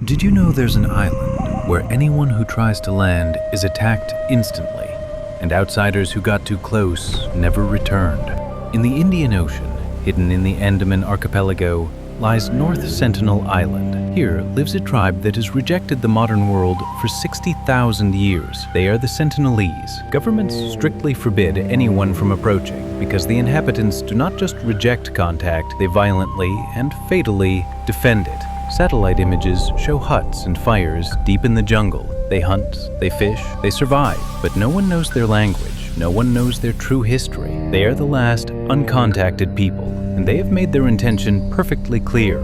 Did you know there's an island where anyone who tries to land is attacked instantly, and outsiders who got too close never returned? In the Indian Ocean, hidden in the Andaman Archipelago, lies North Sentinel Island. Here lives a tribe that has rejected the modern world for 60,000 years. They are the Sentinelese. Governments strictly forbid anyone from approaching because the inhabitants do not just reject contact, they violently and fatally defend it. Satellite images show huts and fires deep in the jungle. They hunt, they fish, they survive, but no one knows their language. No one knows their true history. They are the last uncontacted people, and they have made their intention perfectly clear.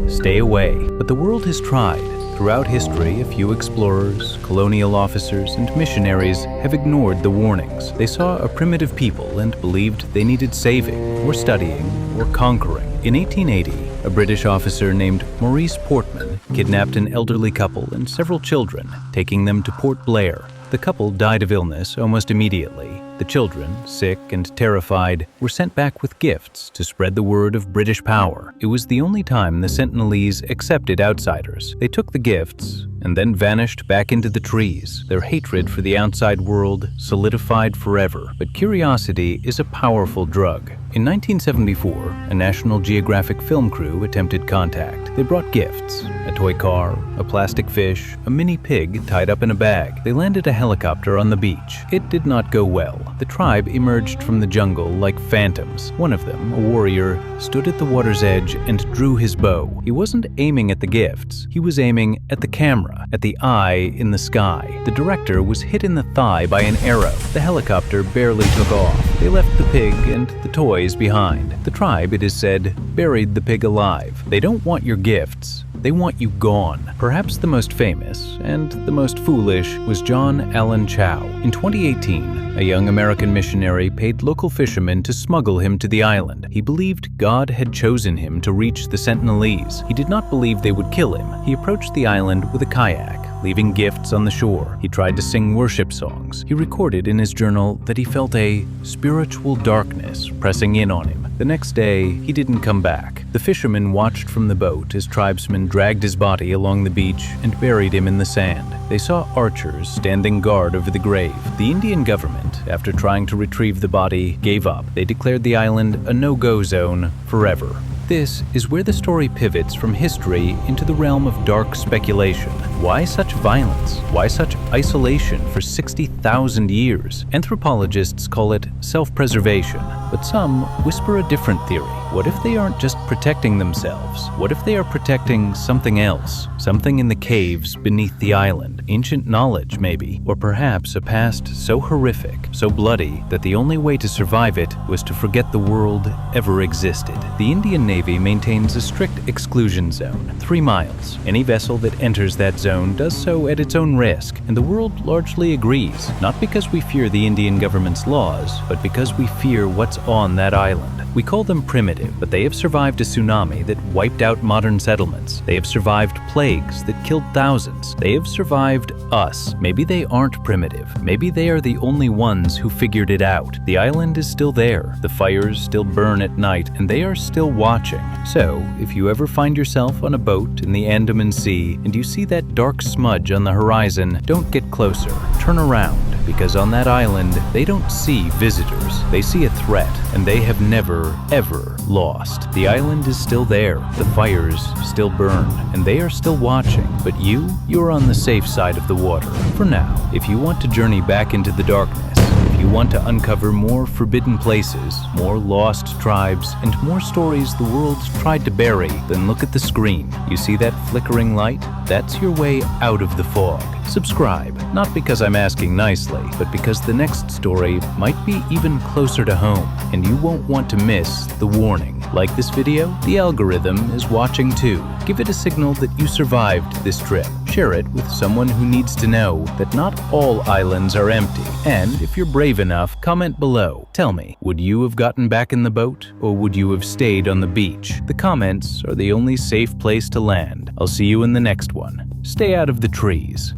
Stay away. But the world has tried. Throughout history, a few explorers, colonial officers, and missionaries have ignored the warnings. They saw a primitive people and believed they needed saving, or studying, or conquering. In 1880, a British officer named Maurice Portman kidnapped an elderly couple and several children, taking them to Port Blair. The couple died of illness almost immediately. The children, sick and terrified, were sent back with gifts to spread the word of British power. It was the only time the Sentinelese accepted outsiders. They took the gifts and then vanished back into the trees, their hatred for the outside world solidified forever. But curiosity is a powerful drug. In 1974, a National Geographic film crew attempted contact. They brought gifts: a toy car, a plastic fish, a mini pig tied up in a bag. They landed a helicopter on the beach. It did not go well. The tribe emerged from the jungle like phantoms. One of them, a warrior, stood at the water's edge and drew his bow. He wasn't aiming at the gifts. He was aiming at the camera, at the eye in the sky. The director was hit in the thigh by an arrow. The helicopter barely took off. They left the pig and the toys behind. The tribe, it is said, buried the pig alive. They don't want your gifts. They want you gone. Perhaps the most famous and the most foolish was John Allen Chau. In 2018, a young American missionary paid local fishermen to smuggle him to the island. He believed God had chosen him to reach the Sentinelese. He did not believe they would kill him. He approached the island with a kayak, leaving gifts on the shore. He tried to sing worship songs. He recorded in his journal that he felt a spiritual darkness pressing in on him. The next day, he didn't come back. The fishermen watched from the boat as tribesmen dragged his body along the beach and buried him in the sand. They saw archers standing guard over the grave. The Indian government, after trying to retrieve the body, gave up. They declared the island a no-go zone forever. This is where the story pivots from history into the realm of dark speculation. Why such violence? Why such isolation for 60,000 years? Anthropologists call it self-preservation, but some whisper a different theory. What if they aren't just protecting themselves? What if they are protecting something else? Something in the caves beneath the island? Ancient knowledge, maybe? Or perhaps a past so horrific, so bloody, that the only way to survive it was to forget the world ever existed. The Indian Navy maintains a strict exclusion zone, 3 miles. Any vessel that enters that zone does so at its own risk, and the world largely agrees, not because we fear the Indian government's laws, but because we fear what's on that island. We call them primitive, but they have survived a tsunami that wiped out modern settlements. They have survived plagues that killed thousands. They have survived us. Maybe they aren't primitive. Maybe they are the only ones who figured it out. The island is still there. The fires still burn at night, and they are still watching. So, if you ever find yourself on a boat in the Andaman Sea and you see that dark smudge on the horizon, don't get closer. Turn around, because on that island, they don't see visitors. They see a threat, and they have never, ever lost. The island is still there. The fires still burn, and they are still watching. But you're on the safe side of the water. For now, if you want to journey back into the darkness, if you want to uncover more forbidden places, more lost tribes, and more stories the world tried to bury, then look at the screen. You see that flickering light? That's your way out of the fog. Subscribe, not because I'm asking nicely, but because the next story might be even closer to home, and you won't want to miss the warning. Like this video? The algorithm is watching too. Give it a signal that you survived this trip. Share it with someone who needs to know that not all islands are empty. And if you're brave enough, comment below. Tell me, would you have gotten back in the boat, or would you have stayed on the beach? The comments are the only safe place to land. I'll see you in the next one. Stay out of the trees.